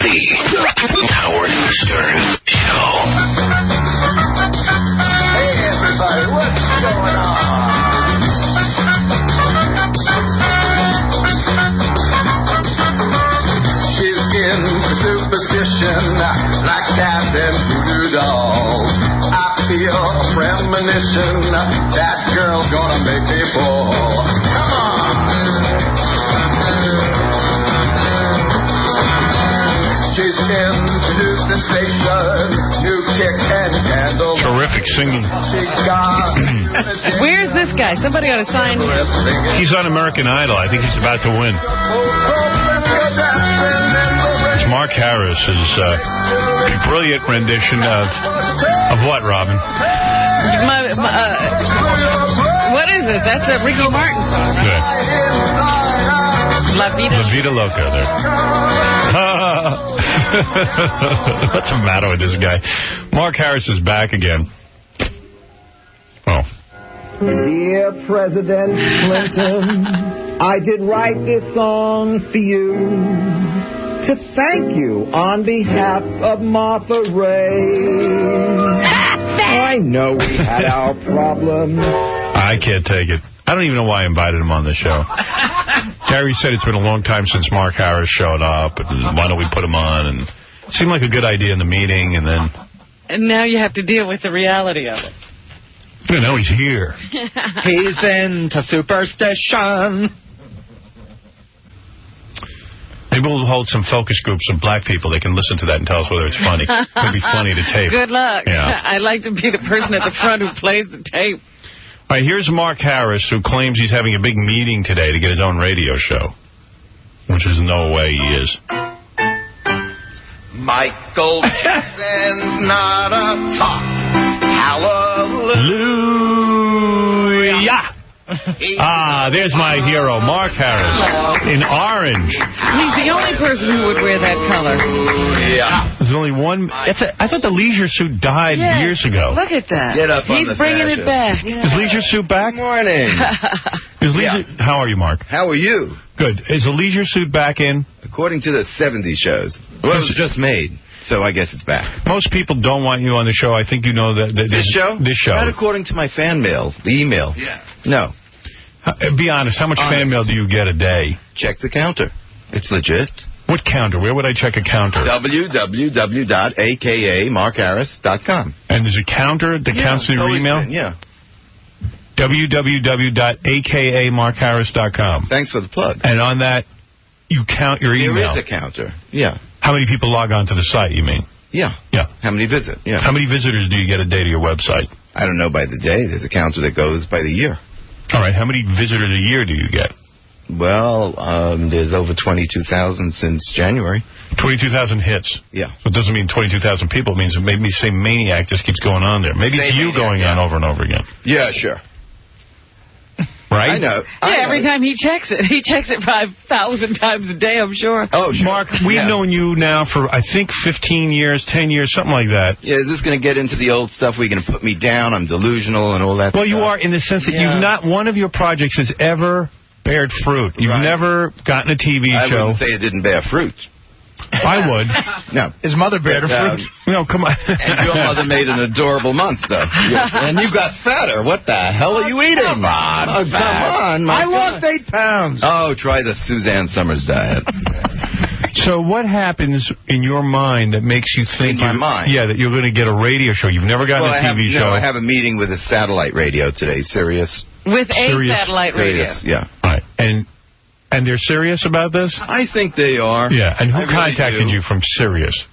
The Howard Stern Show. Hey, everybody, what's going on? She's into superstition, like that and voodoo dolls. I feel a premonition, that girl's gonna make me fall. Come on! She's into new sensation, new kick and candle. Terrific singing. Where's this guy? Somebody ought to sign him. He's on American Idol. I think he's about to win. It's Mark Harris's brilliant rendition of what, Robin? What is it? That's a Ricky Martin song. Good. La Vida Loca there. What's the matter with this guy? Mark Harris is back again. Oh. Dear President Clinton, I did write this song for you to thank you on behalf of Martha Ray. I know we had our problems. I can't take it. I don't even know why I invited him on the show. Gary said it's been a long time since Mark Harris showed up, and why don't we put him on? And it seemed like a good idea in the meeting, and then... And now you have to deal with the reality of it. You know, he's here. He's into superstition. Maybe we'll hold some focus groups of black people. They can listen to that and tell us whether it's funny. It would be funny to tape. Good luck. Yeah. I'd like to be the person at the front who plays the tape. All right, here's Mark Harris, who claims he's having a big meeting today to get his own radio show, which is no way he is. Michael Jackson's not a talk. Hallelujah. There's my hero, Mark Harris, in orange. He's the only person who would wear that color. Yeah. There's only one. I thought the leisure suit died years ago. Look at that. Get up on He's the bringing fashion. it back. Is leisure suit back? Good morning. How are you, Mark? How are you? Good. Is the leisure suit back in? According to the 70s shows. Well, it was just made, so I guess it's back. Most people don't want you on the show. I think you know that. This show? This show. Not according to my fan mail, the email. Yeah. No. Be honest, how much fan mail do you get a day? Check the counter. It's legit. What counter? Where would I check a counter? www.akamarkharris.com. And there's a counter that counts your email? Yeah. www.akamarkharris.com. Thanks for the plug. And on that, you count your email. There is a counter. Yeah. How many people log on to the site, you mean? Yeah. Yeah. How many visit? Yeah. How many visitors do you get a day to your website? I don't know by the day. There's a counter that goes by the year. All right. How many visitors a year do you get? Well, there's over 22,000 since January. 22,000 hits. Yeah. So it doesn't mean 22,000 people. It means maybe the same maniac just keeps going on there. Maybe it's you going on over and over again. Yeah, sure. Right? I know. Every time he checks it. He checks it 5,000 times a day, I'm sure. Oh, sure. Mark, we've known you now for, I think, 15 years, 10 years, something like that. Yeah, is this going to get into the old stuff where you're going to put me down, I'm delusional and all that Well, stuff? you are in the sense that you've not, one of your projects has ever bared fruit. You've never gotten a TV show. I wouldn't say it didn't bear fruit. I would. No. His mother bared a fruit. No, come on. And your mother made an adorable monster. Yes. And you got fatter. What the hell are you eating? Come on. Oh, come on. I lost 8 pounds. Oh, try the Suzanne Summers diet. So what happens in your mind that makes you think In my mind? Yeah, that you're going to get a radio show? You've never gotten a TV show. No, I have a meeting with a satellite radio today, Sirius. With a satellite radio. Sirius, yeah. All right. And they're serious about this? I think they are. Yeah. And who I really contacted do. you from Sirius?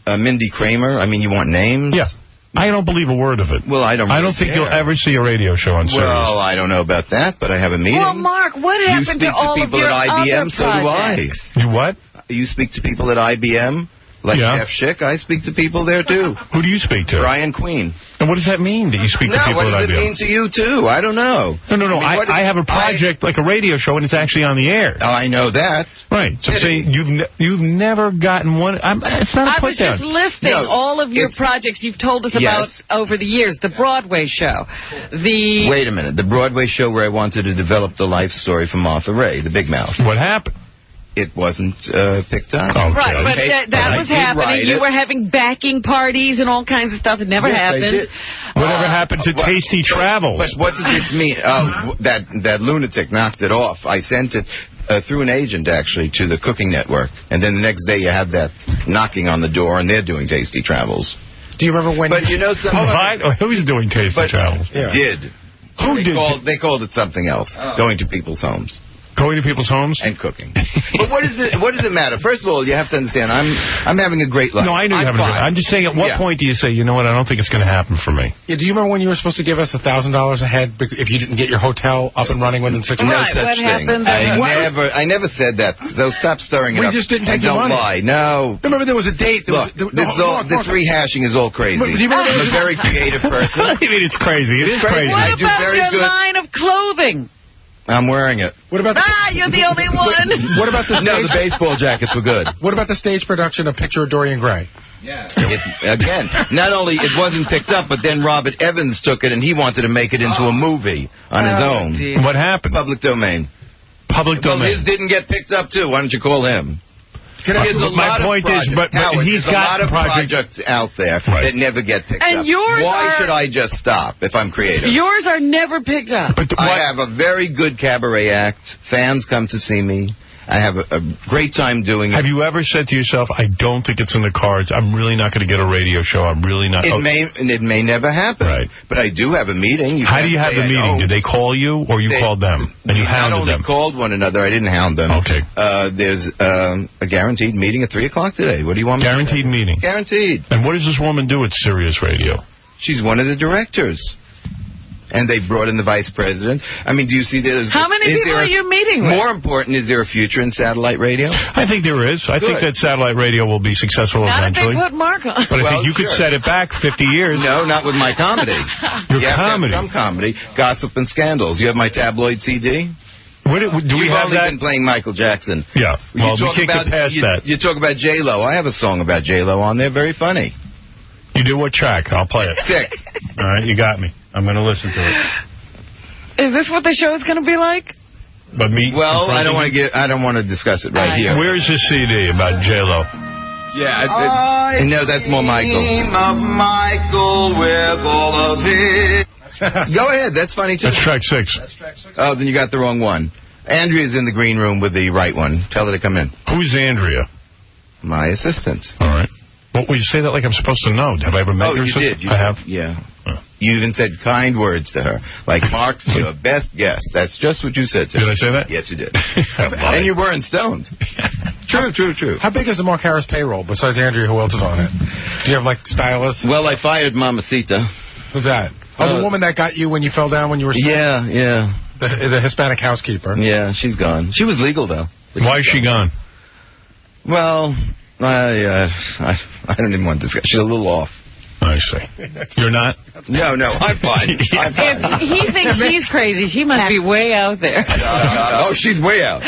Mindy Kramer. I mean, you want names? Yeah. I don't believe a word of it. Well, I don't think you'll ever see a radio show on Sirius. Well, I don't know about that, but I have a meeting. Well, Mark, what happened to all of your You speak to people at IBM, other so do I. projects? You what? You speak to people at IBM, like Jeff Schick. I speak to people there, too. Who do you speak to? Brian Queen. And what does that mean, that you speak to people what at does it IBM? mean to you, too? I don't know. No. I have a project, like a radio show, and it's actually on the air. Oh, I know that. Right. So say you've never gotten one. It's not a I was put down. just listing all of your projects you've told us about over the years. The Broadway show. Wait a minute. The Broadway show where I wanted to develop the life story for Martha Ray, the Big Mouth. What happened? it wasn't picked up. Oh, right, but that was happening. You were having backing parties and all kinds of stuff. It never happened. Whatever happened to Tasty Travels? But what does this mean? That lunatic knocked it off. I sent it through an agent, actually, to the Cooking Network. And then the next day you have that knocking on the door, and they're doing Tasty Travels. Do you remember when... But you know something... Who's doing Tasty Travels? Yeah. Did. Who did? They called it something else. Going to people's homes. Going to people's homes? And cooking. But what does it matter? First of all, you have to understand, I'm having a great life. No, I know you're having a great life. I'm just saying, at what point do you say, you know what, I don't think it's going to happen for me? Yeah, do you remember when you were supposed to give us $1,000 a head if you didn't get your hotel up and running within 6 months? No such thing. I never said that, so stop stirring it up. We just didn't take your money. Don't lie. No. Remember, there was a date. This rehashing is all crazy. I'm a very creative person. What do you mean it's crazy? It is crazy. What about your line of clothing? I'm wearing it. What about you're the only one. What about the stage? No, the baseball jackets were good. What about the stage production of Picture of Dorian Gray? Yeah. Again, not only it wasn't picked up, but then Robert Evans took it and he wanted to make it into a movie on his own. Dear. What happened? Public domain. Public domain. His didn't get picked up too. Why don't you call him? My point is, but he's got a lot of projects out there that never get picked up. Why should I just stop if I'm creative? Yours are never picked up. But I have a very good cabaret act. Fans come to see me. I have a great time doing it. Have you ever said to yourself, I don't think it's in the cards. I'm really not going to get a radio show. I'm really not. It may never happen. Right. But I do have a meeting. How do you have the meeting? Did they call you or you called them? And you hounded them? Not only called one another. I didn't hound them. Okay. There's a guaranteed meeting at 3 o'clock today. What do you want me to say? Guaranteed meeting. Guaranteed. And what does this woman do at Sirius Radio? She's one of the directors. And they brought in the vice president. I mean, do you see there's... How many people are you meeting with? More important, is there a future in satellite radio? I think there is. I think that satellite radio will be successful eventually. Not if they put Mark on. But I think you could set it back 50 years. No, not with my comedy. Your comedy? Some comedy. Gossip and scandals. You have my tabloid CD? Do we have that? You've only been playing Michael Jackson. Yeah. Well, we can't get past that. You talk about J-Lo. I have a song about J-Lo on there. Very funny. You do what track? I'll play it. 6. All right, you got me. I'm going to listen to it. Is this what the show is going to be like? But me? Well, I don't want to discuss it right here. Where's the CD about J-Lo? Yeah, no, that's more Michael. Of Michael with all of his. Go ahead, that's funny too. That's track 6. Oh, then you got the wrong one. Andrea's in the green room with the right one. Tell her to come in. Who's Andrea? My assistant. All right. Well, you say that like I'm supposed to know. Have I ever met your assistant? You did. I have? Yeah. You even said kind words to her. Like, Mark's your best guest. That's just what you said to her. Did I say that? Yes, you did. And you weren't stoned. True. How big is the Mark Harris payroll? Besides Andrea, who else is on it? Do you have, like, stylists? Well, I fired Mamacita. Who's that? Oh, the woman that got you when you fell down when you were sick? Yeah. The Hispanic housekeeper. Yeah, she's gone. She was legal, though. Why is she gone? Well, I don't even want to discuss. She's a little off. I see. You're not? No, I'm fine. If he thinks she's crazy, she must be way out there. Oh, she's way out.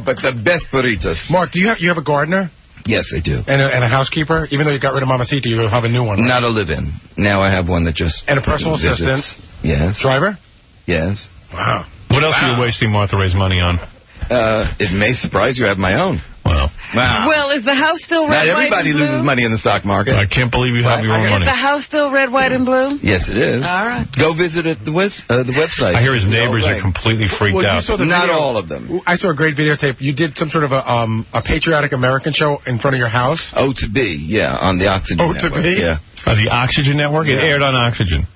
But the best burritos. Mark, do you have a gardener? Yes, I do. And a housekeeper? Even though you got rid of Mamacita, you have a new one, right? Not a live-in. Now I have one that just... And a personal assistant? Yes. Driver? Yes. Wow. What else are you wasting Martha Ray's money on? It may surprise you, I have my own. Wow. Well, is the house still red, white, and blue? Not everybody loses money in the stock market. I can't believe you have your own money. Is the house still red, white, and blue? Yes, it is. All right. Go visit the website. I hear his neighbors are completely freaked out. Not all of them. I saw a great videotape. You did some sort of a patriotic American show in front of your house? To be, yeah, on the Oxygen Network. To be? Yeah. The Oxygen Network? It aired on Oxygen.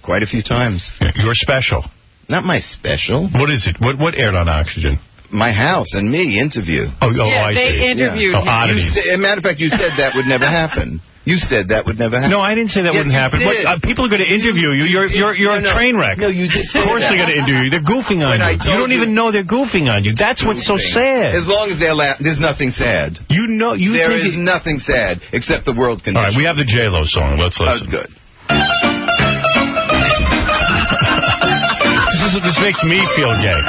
Quite a few times. Your special. Not my special. What is it? What aired on Oxygen? My house and me interview. I see. They interviewed him. Oddities. As a matter of fact, you said that would never happen. You said that would never happen. No, I didn't say that wouldn't happen. People are going to interview you. You're a train wreck. No, you did say Of course they're going to interview you. They're goofing on you. You don't even know they're goofing on you. That's what's so sad. As long as they're laughing, there's nothing sad. There is nothing sad except the world condition. All right, we have the J-Lo song. Let's listen. Good. This makes me feel gay.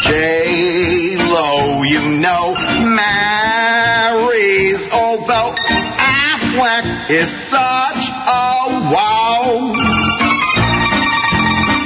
J-Lo, you know, marries, although Affleck is such a wow.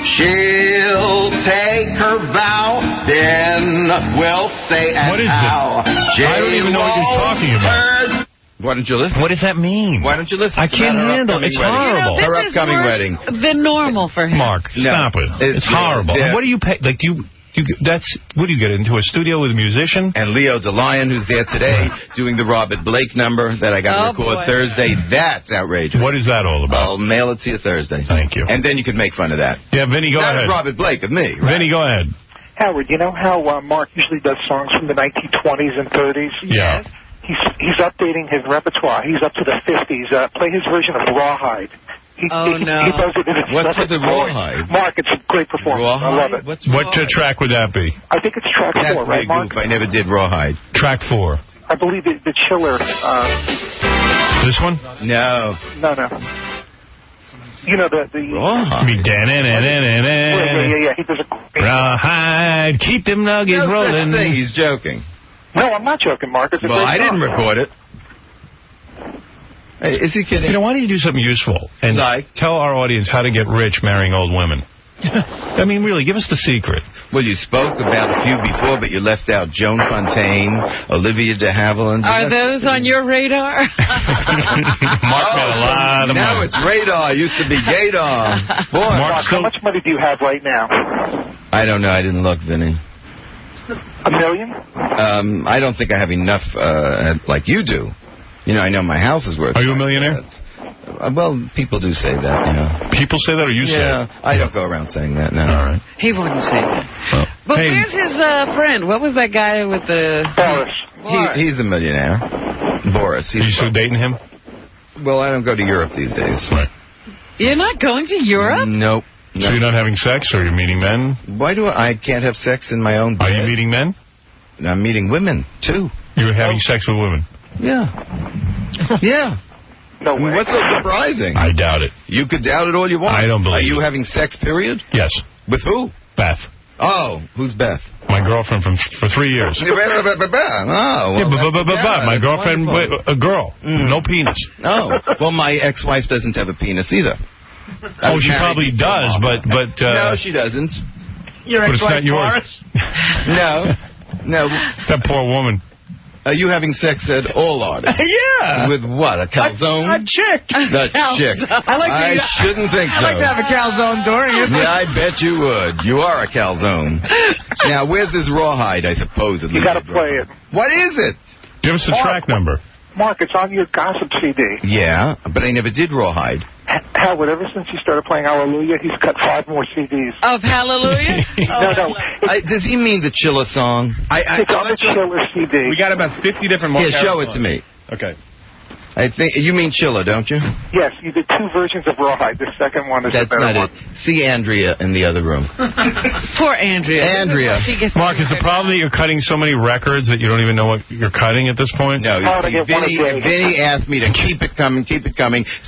She'll take her vow Then we'll say and What is how. this? I don't even know what you're talking about. Why don't you listen? What does that mean? Why don't you listen? I can't handle it. It's horrible. This Her is upcoming worse wedding. than normal for him. Mark, stop it. It's horrible. yeah. What do you pay? Like, what do you get into a studio with a musician? And Leo DeLion, who's there today, doing the Robert Blake number that I got to record Thursday. That's outrageous. What is that all about? I'll mail it to you Thursday. Thank you. And then you can make fun of that. Yeah, Vinny, go ahead. Not of Robert Blake, of me. Right? Vinny, go ahead. Howard, you know how Mark usually does songs from the 1920s and 30s? Yeah. He's updating his repertoire. He's up to the 50s. Play his version of Rawhide. He does it in What's with the Rawhide? Mark, it's a great performance. Rawhide? I love it. What track would that be? I think it's track 4, right, Mark? Goof. I never did Rawhide. Track 4. I believe the Chiller. This one? No. No. You know, the Rawhide. Yeah. He does a Rawhide, keep them nuggets rolling. Such thing. He's joking. No, I'm not joking, Mark. It's a great I didn't song. record it. Hey, is he kidding? You know, why don't you do something useful and tell our audience how to get rich marrying old women? I mean, really, give us the secret. Well, you spoke about a few before, but you left out Joan Fontaine, Olivia de Havilland. Are those on your radar? Mark made a lot of money. Now it's radar. Used to be gaydar. Boy, Mark, how much money do you have right now? I don't know. I didn't look, Vinny. $1 million? I don't think I have enough like you do. You know, I know my house is worth. Are you a millionaire? Well, people do say that, you know. People say that, or you say it? Yeah, I don't go around saying that, no. All right. He wouldn't say that. Well, But where's his friend? What was that guy with the... Boris. He's a millionaire. Boris. Are you still dating him? Well, I don't go to Europe these days. Right. You're not going to Europe? Nope. So you're not having sex, or you're meeting men? Why do I can't have sex in my own bed? Are you meeting men? I'm meeting women, too. You're having sex with women? Yeah. Yeah. No way. What's so surprising? I doubt it. You could doubt it all you want. I don't believe Are you it. having sex, period? Yes. With who? Beth. Oh, who's Beth? My girlfriend for 3 years. Oh, well, My girlfriend, a girl. No penis. Oh, well, my ex-wife doesn't have a penis either. Oh, she probably does, but no, she doesn't. But it's not yours. No. That poor woman. Are you having sex at all, Artie? Yeah. With what, a calzone? A chick. The chick. I shouldn't think so. I like to have a calzone during it. Yeah, I bet you would. You are a calzone. Now, where's this Rawhide, I suppose? You got to play it. What is it? Give us the track number. Mark, it's on your gossip CD. Yeah, but I never did Rawhide. Howard, ever since you started playing Hallelujah, he's cut 5 more CDs. Of Hallelujah? No. Does he mean the Chiller song? It's on the Chiller CD. We got about 50 different Mark Yeah, show it to me. Okay. I think you mean Chiller, don't you? Yes, you did 2 versions of Rawhide. The second one is That's the better not one. it. See Andrea in the other room. Poor Andrea. Andrea. Mark, is the problem that you're cutting so many records that you don't even know what you're cutting at this point? No, you see, Vinny asked me to keep it coming,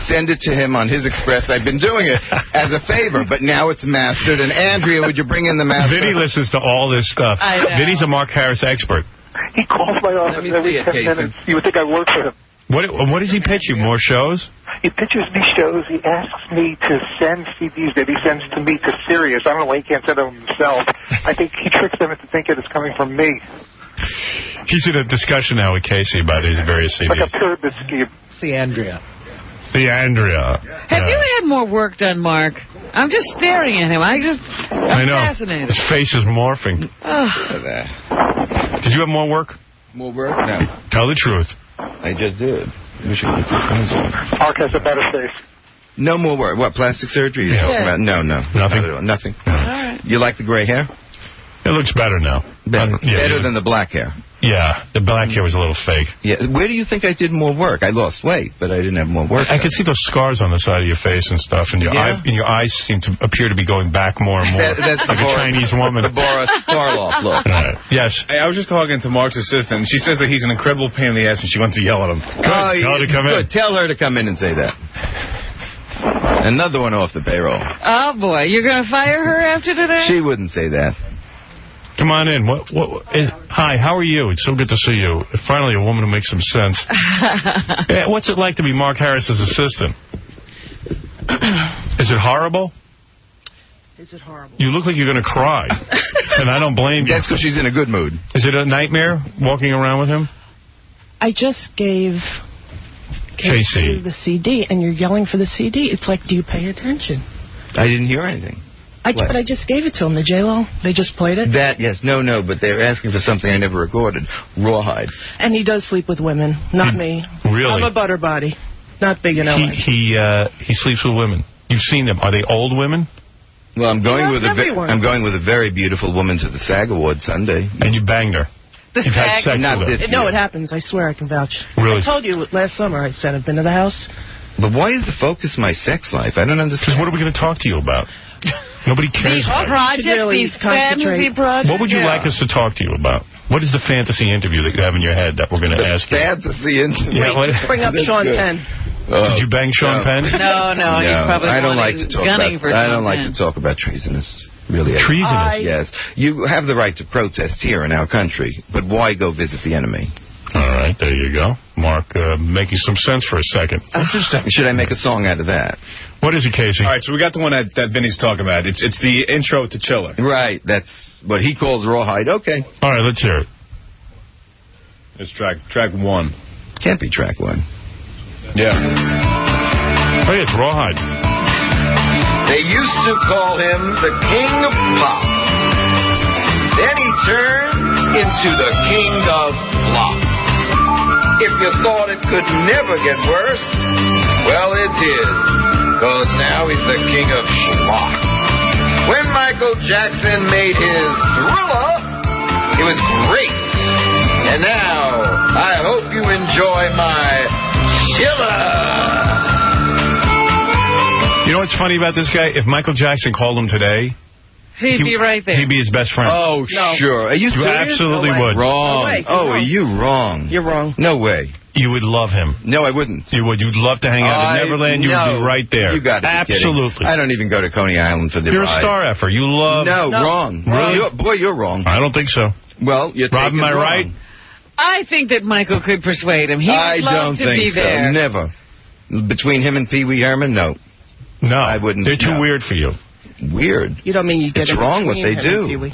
send it to him on his express. I've been doing it as a favor, but now it's mastered. And Andrea, would you bring in the master? Vinny listens to all this stuff. I know. Vinny's a Mark Harris expert. He calls my office every 10 minutes. You would think I work for him. What does he pitch you? More shows? He pitches me shows. He asks me to send CDs that he sends to me to Sirius. I don't know why he can't send them himself. I think he tricks them into thinking it's coming from me. He's in a discussion now with Casey about his various CDs. Like a pyramid scheme. See Andrea. Have you had more work done, Mark? I'm just staring at him. I'm fascinated. His face is morphing. Did you have more work? More work? No. Tell the truth. I just did. We should put these things on. Mark has a better face. No more work. What, plastic surgery? Yeah. About? No. Nothing? Nothing. All right. You like the gray hair? It looks better now. Better than the black hair. Yeah, the black hair was a little fake. Yeah. Where do you think I did more work? I lost weight, but I didn't have more work. I could see those scars on the side of your face and stuff, and your eyes seem to appear to be going back more and more. That's like a Chinese woman. The Boris Karloff look. Yes. Hey, I was just talking to Mark's assistant, and she says that he's an incredible pain in the ass, and she wants to yell at him. Tell her to come in. Tell her to come in and say that. Another one off the payroll. Oh, boy. You're going to fire her after today? She wouldn't say that. Come on in. Hi, how are you? It's so good to see you. Finally, a woman who makes some sense. What's it like to be Mark Harris's assistant? Is it horrible? Is it horrible? You look like you're going to cry. And I don't blame you. That's because she's in a good mood. Is it a nightmare walking around with him? I just gave JC the CD, and you're yelling for the CD. It's like, do you pay attention? I didn't hear anything. But I just gave it to him. The J-Lo, they just played it. That, yes. No, but they're asking for something I never recorded. Rawhide. And he does sleep with women, not me. Really? I'm a butter body. Not big in LA. He sleeps with women. You've seen them. Are they old women? Well, I'm going with a a very beautiful woman to the SAG Award Sunday. And you banged her. The You've had SAG? sex Not with her. this No, year. it happens. I swear I can vouch. Really? I told you last summer. I said I've been to the house. But why is the focus my sex life? I don't understand. Because what are we going to talk to you about? Nobody cares These about it. projects, Really these fantasy projects. What would you like us to talk to you about? What is the fantasy interview that you have in your head that we're going to ask you? Fantasy interview. Yeah, what- Bring up Sean Penn. Did you bang Sean Penn? No, he's probably I don't like to talk gunning for about. I don't Sean like Penn. to talk about treasonous. Really, Treasonous? Yes, you have the right to protest here in our country, but why go visit the enemy? All right, there you go. Mark making some sense for a second. Should I make a song out of that? What is it, Casey? All right, so we got the one that Vinny's talking about. It's the intro to Chiller. Right, that's what he calls rawhide. Okay. All right, let's hear it. It's track one. Can't be track one. Yeah. Oh, yeah, it's Rawhide. They used to call him the King of Pop. Then he turned into the King of Flop. If you thought it could never get worse, well, it did. Because now he's the King of Schlock. When Michael Jackson made his Thriller, it was great. And now, I hope you enjoy my Chiller. You know what's funny about this guy? If Michael Jackson called him today, He'd be right there. he'd be his best friend. Oh, No. sure. Are you You serious? absolutely No way. would. Wrong. No way. Oh, You're are you wrong? You're wrong. No way. You would love him. No, I wouldn't. You would. You'd love to hang out at Neverland. You would be right there. You got to be Absolutely. kidding. I don't even go to Coney Island for the You're ride. a star effer. You love... No, wrong. Really? You're wrong. I don't think so. Well, you're Rob, taking am I wrong. right? I think that Michael could persuade him. He I would love don't to think be so. there. Never. Between him and Pee Wee Herman, no. No. I wouldn't. They're too no. weird for you. Weird. You don't mean you get It's in wrong what between they him and do.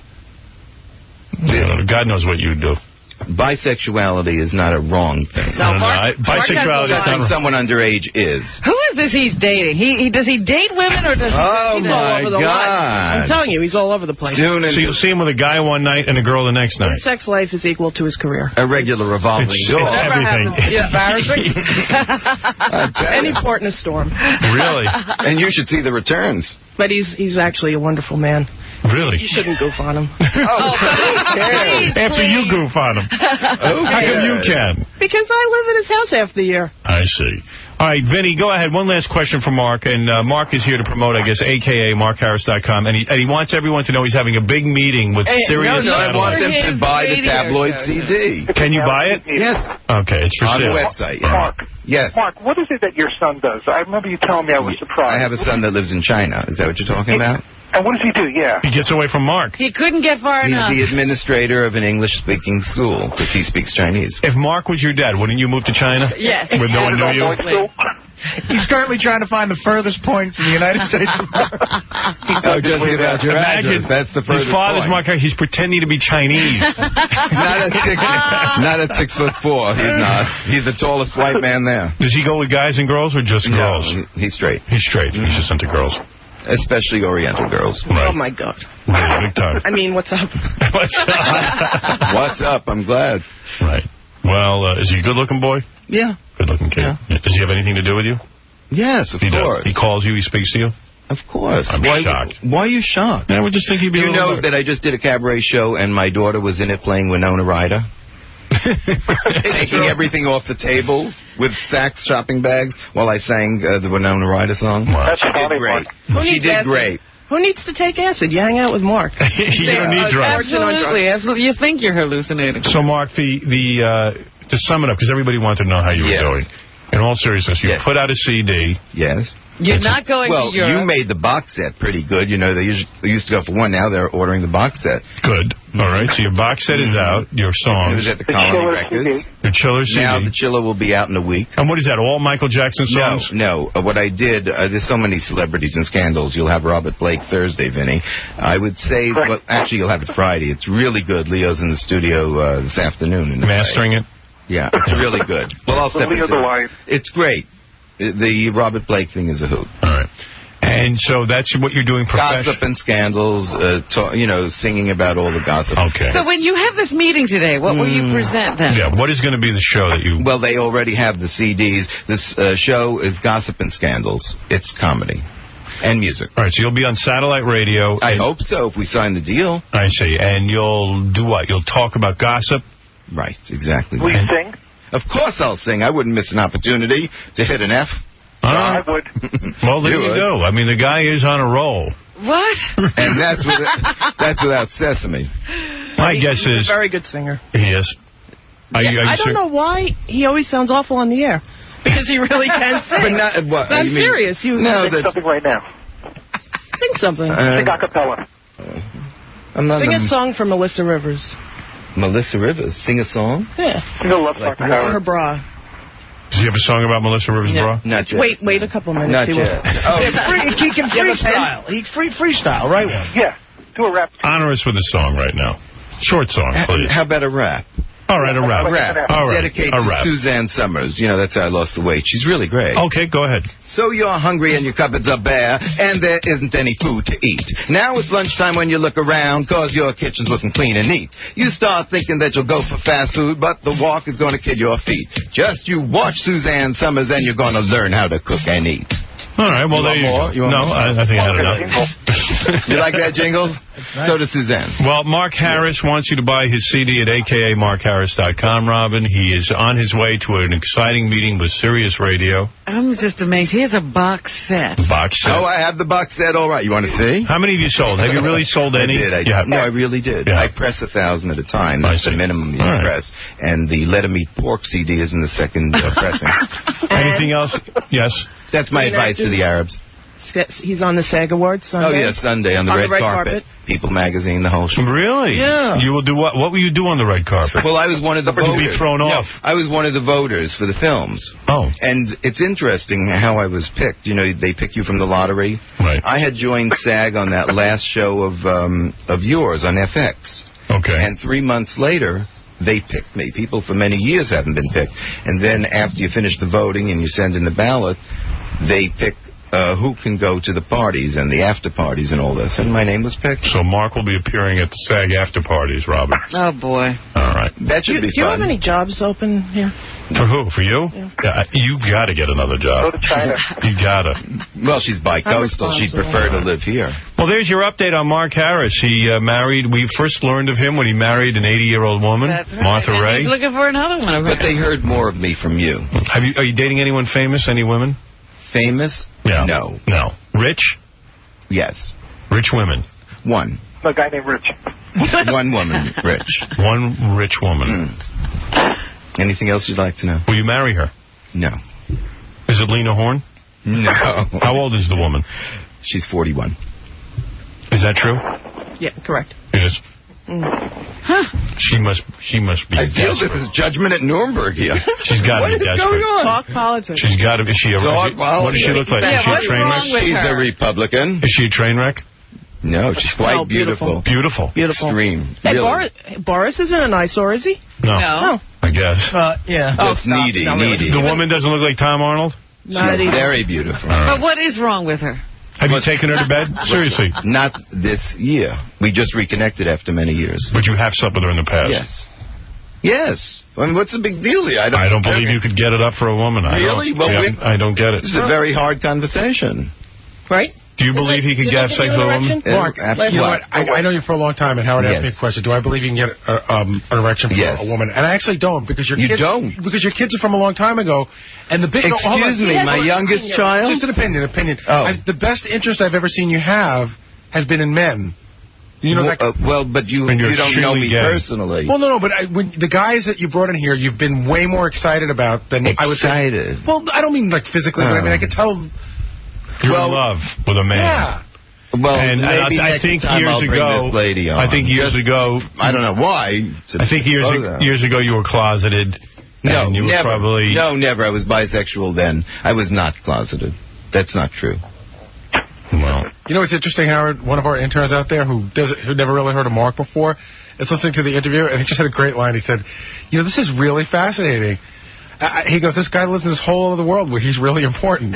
Pee-wee. God knows what you do. Bisexuality is not a wrong thing. No, bisexuality is Something not... someone underage is. Who is this he's dating? Does he date women or does he? Oh, He's all my over the lot. God. I'm telling you, he's all over the place. Tune So into you'll see him with a guy one night and a girl the next night. His sex life is equal to his career. a regular revolving It's door. everything. It's embarrassing. I tell Any you. port in a storm. Really? And you should see the returns. But he's actually a wonderful man. Really? You shouldn't goof on him. Please, After you please. goof on him. How come you can? Because I live in his house half the year. I see. All right, Vinny, go ahead. One last question for Mark. And Mark is here to promote, I guess, a.k.a. MarkHarris.com. And he wants everyone to know he's having a big meeting with Sirius I want Satellite. them to buy the radio tabloid show. CD. Can you buy it? Yes. Okay, it's for On sale. the website, yeah. Mark. Yes. Mark, what is it that your son does? I remember you telling me I was surprised. I have a son that lives in China. Is that what you're talking about? And what does he do? Yeah. He gets away from Mark. He couldn't get far He's enough. the administrator of an English-speaking school because he speaks Chinese. If Mark was your dad, wouldn't you move to China? Yes. Where no one knew you? Absolutely. He's currently trying to find the furthest point from the United States of America. Oh, just give out your Imagine address. That's the furthest his father's point. Mark. He's pretending to be Chinese. not at 6'4". He's not. He's the tallest white man there. Does he go with guys and girls or just girls? No, he's straight. He's straight. He's just into girls. Especially Oriental girls. Right. Oh, my God. Really, big time. I mean, what's up? What's up? What's up? I'm glad. Right. Well, is he a good-looking boy? Yeah. Good-looking kid. Yeah. Does he have anything to do with you? Yes, of He course. does. He calls you. He speaks to you. Of course. I'm shocked. Why are you shocked? I would just think he'd be Do a you little know better. that I just did a cabaret show and my daughter was in it playing Winona Ryder? Taking everything off the tables with Saks shopping bags while I sang the Winona Ryder song. Wow. That's She did funny, great. Mark. She did great. Who needs to take acid? You hang out with Mark. You don't need drugs. Absolutely. You think you're hallucinating. So, Mark, to sum it up, because everybody wanted to know how you were Yes. doing. In all seriousness, you Yes. put out a CD. Yes. You're not going to Europe. Well, you made the box set pretty good. You know, they used to go for one. Now they're ordering the box set. Good. All right, so your box set is out, your songs. It was at the Colony Records. The Chiller CD. Now the Chiller will be out in a week. And what is that, all Michael Jackson songs? No. What I did, there's so many celebrities and scandals. You'll have Robert Blake Thursday, Vinny. I would say, well, actually, you'll have it Friday. It's really good. Leo's in the studio this afternoon. Mastering it? Yeah, it's really good. Well, I'll step into it. It's great. The Robert Blake thing is a hoot. All right. And so that's what you're doing professionally? Gossip and scandals, singing about all the gossip. Okay. So when you have this meeting today, what will you present then? Yeah, what is going to be the show that you... Well, they already have the CDs. This show is Gossip and Scandals. It's comedy and music. All right, so you'll be on satellite radio. I hope so, if we sign the deal. I see. And you'll do what? You'll talk about gossip? Right, exactly. Will you sing? Of course I'll sing. I wouldn't miss an opportunity to hit an F. I would. Well, there you go. I mean, the guy is on a roll. What? And that's without Sesame. My guess is... He's a very good singer. He is. I don't know why he always sounds awful on the air. Because he really can sing. But not, what, I'm serious. Sing something right now. Sing something. Sing a cappella. Sing a song for Melissa Rivers. Melissa Rivers? Sing a song? Yeah. Sing a love song for her bra. Does he have a song about Melissa Rivers' bra? Not yet. Wait a couple minutes. Not yet. He can freestyle. He freestyle, right? Yeah. Do a rap. Honor us with a song right now. Short song, please. How about a rap? All right, a rap. All right. Dedicated to Suzanne Summers. You know, that's how I lost the weight. She's really great. Okay, go ahead. So you're hungry and your cupboards are bare, and there isn't any food to eat. Now it's lunchtime when you look around, cause your kitchen's looking clean and neat. You start thinking that you'll go for fast food, but the walk is going to kill your feet. Just you watch Suzanne Summers and you're going to learn how to cook and eat. All right, well, there you go. No, I think I had enough. You like that jingle? Nice. So does Suzanne. Well, Mark Harris wants you to buy his CD at akamarkharris.com, Robin. He is on his way to an exciting meeting with Sirius Radio. I'm just amazed. He has a box set. Box set? Oh, I have the box set. All right. You want to see? How many have you sold? Have you really sold any? I did. No, I really did. Yeah. I press 1,000 at a time. That's the minimum you press. And the Let 'Em Eat Pork CD is in the second pressing. Anything else? Yes. That's my advice to the Arabs. He's on the SAG Awards Sunday. Oh, yeah, Sunday on the red carpet. People Magazine, the whole show. Really? Yeah. You will do what? What will you do on the red carpet? Well, I was one of the voters. You'll be thrown off. I was one of the voters for the films. Oh. And it's interesting how I was picked. You know, they pick you from the lottery. Right. I had joined SAG on that last show of yours on FX. Okay. And 3 months later, they picked me. People for many years haven't been picked. And then after you finish the voting and you send in the ballot, they pick who can go to the parties and the after parties and all this. And my name was picked. So Mark will be appearing at the SAG after parties, Robin. Oh, boy. All right. That should be fun. Do you have any jobs open here? For who? For you? Yeah. You got to get another job. Go to China. You got to. Well, she's bi-coastal. She'd prefer to live here. Well, there's your update on Mark Harris. He married, we first learned of him when he married an 80-year-old woman, That's right. Martha and Ray. He's looking for another one of her. But they heard more of me from you. Are you dating anyone famous? Any women? Famous? Yeah. No. No. Rich? Yes. Rich women? One. A guy named Rich. One woman, Rich. One rich woman. Anything else you'd like to know? Will you marry her? No. Is it Lena Horne? No. How old is the woman? She's 41. Is that true? Yeah, correct. It is. Huh. She must be I feel desperate. this is judgment at Nuremberg here. She's got to be desperate. What is going on? Talk politics. She's got to be. Is she a what does she look like? Yeah, Is she a what's train wrong wreck? with She's her? a Republican. Is she a train wreck? No, she's quite Oh, beautiful. Beautiful. Beautiful. Extreme. Hey, Really. Boris isn't an eyesore, is he? No. No. I guess. Yeah. Just needy, needy. The woman doesn't look like Tom Arnold? Not She's either. very beautiful. But what is wrong with her? Have you taken her to bed? Seriously. Not this year. We just reconnected after many years. But you have slept with her in the past? Yes. Yes. I mean, what's the big deal here? I don't believe you could get it up for a woman. Really? I don't get it. This is a very hard conversation. Right? Do you believe he could have sex with a woman? Mark, you know what? I know you for a long time, and Howard asked me a question. Do I believe you can get an erection from a woman? And I actually don't, because your kids are from a long time ago. And the big Excuse me, my youngest child? Just an opinion. Oh. The best interest I've ever seen you have has been in men. You know, but you don't know me personally. Well, no, but when the guys that you brought in here, you've been way more excited about than I would say. Excited? Well, I don't mean like physically, but I mean I could tell. You're in love with a man. Yeah. Well, and maybe I think time years I'll bring ago, this lady on. I think years ago, I don't know why. I think years ago you were closeted. No, and you never. Were probably... No, never. I was bisexual then. I was not closeted. That's not true. Well, you know what's interesting, Howard? One of our interns out there who never really heard of Mark before is listening to the interview, and he just had a great line. He said, "You know, this is really fascinating." He goes, "This guy lives in this whole other world where he's really important."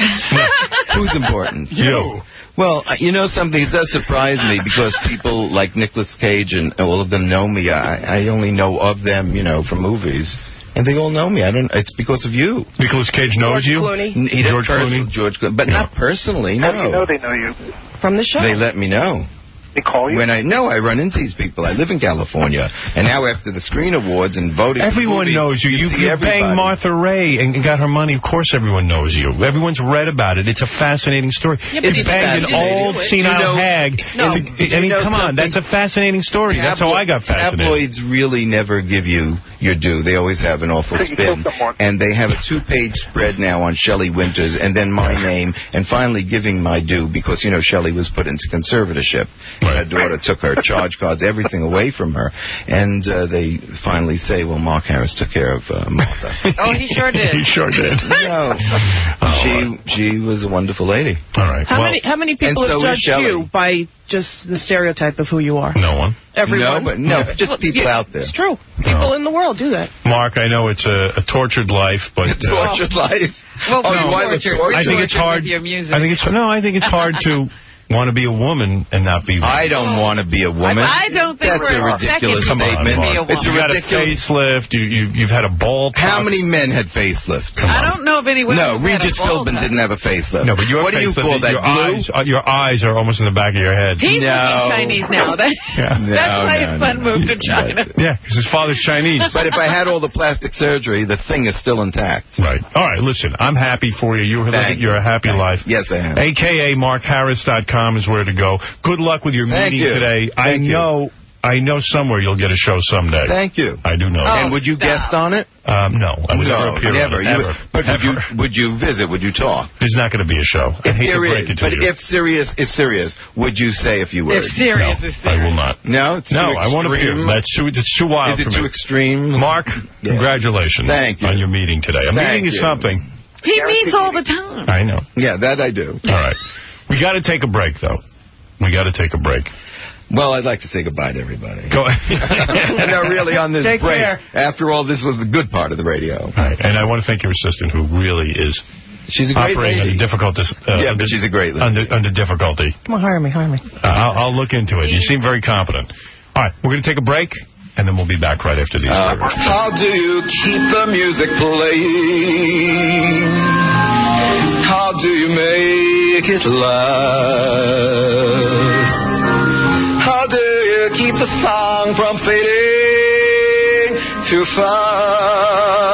Who's important? You. Well, you know something, it does surprise me because people like Nicolas Cage and all of them know me. I only know of them, you know, from movies. And they all know me. It's because of you. Nicolas Cage knows you? George Clooney. George Clooney. But not personally, no. How do you know they know you? From the show. They let me know. They call you? I run into these people. I live in California. And now after the Screen Awards and voting everyone knows you. You banged Martha Ray and got her money. Of course everyone knows you. Everyone's read about it. It's a fascinating story. Yeah, you banged an old senile hag. No, I mean, come on. That's a fascinating story. That's how I got fascinated. Tabloids really never give you your due. They always have an awful spin. And they have a 2-page spread now on Shelley Winters and then my name and finally giving my due because, you know, Shelley was put into conservatorship. Her daughter took her charge cards, everything away from her. And they finally say, well, Mark Harris took care of Martha. Oh, he sure did. He sure did. No. She was a wonderful lady. All right. How many people have judged you by just the stereotype of who you are? No one. Everyone? No, just people out there. It's true. People in the world do that. Mark, I know it's a tortured life, but... tortured life? Well, I think it's hard. Your music. I think it's hard to want to be a woman and not be one. I don't want to be a woman. I don't think that's a ridiculous statement. It's a ridiculous facelift. You've had a ball top. How many men had facelifts? I don't know of any women. No, Regis Philbin didn't have a facelift. No, but what do you call that? Your eyes are almost in the back of your head. He's looking Chinese now. That's why his son moved to China. Yeah, because his father's Chinese. But if I had all the plastic surgery, the thing is still intact. Right. All right, listen, I'm happy for you. You're a happy life. Yes, I am. AKA MarkHarris.com is where to go. Good luck with your meeting today. I know somewhere you'll get a show someday. Thank you. I do know. And would you guest on it? No. I would never appear on it. Ever. But would you visit? Would you talk? There's not going to be a show. If serious is serious, would you say a few words? If serious is serious. I will not. No? It's too extreme. I won't appear. It's too wild for me. Is it too extreme? Mark, congratulations on your meeting today. A meeting is something. He meets all the time. I know. Yeah, that I do. All right. We got to take a break, though. We got to take a break. Well, I'd like to say goodbye to everybody. Go ahead. No, really, on this break. Care. After all, this was the good part of the radio. All right. And I want to thank your assistant, who really is she's a great operating lady. under difficulty. But she's a great lady. Under difficulty. Come on, hire me. I'll look into it. You seem very competent. All right. We're going to take a break, and then we'll be back right after these. How do you keep the music playing? How do you make it last? How do you keep the song from fading too fast?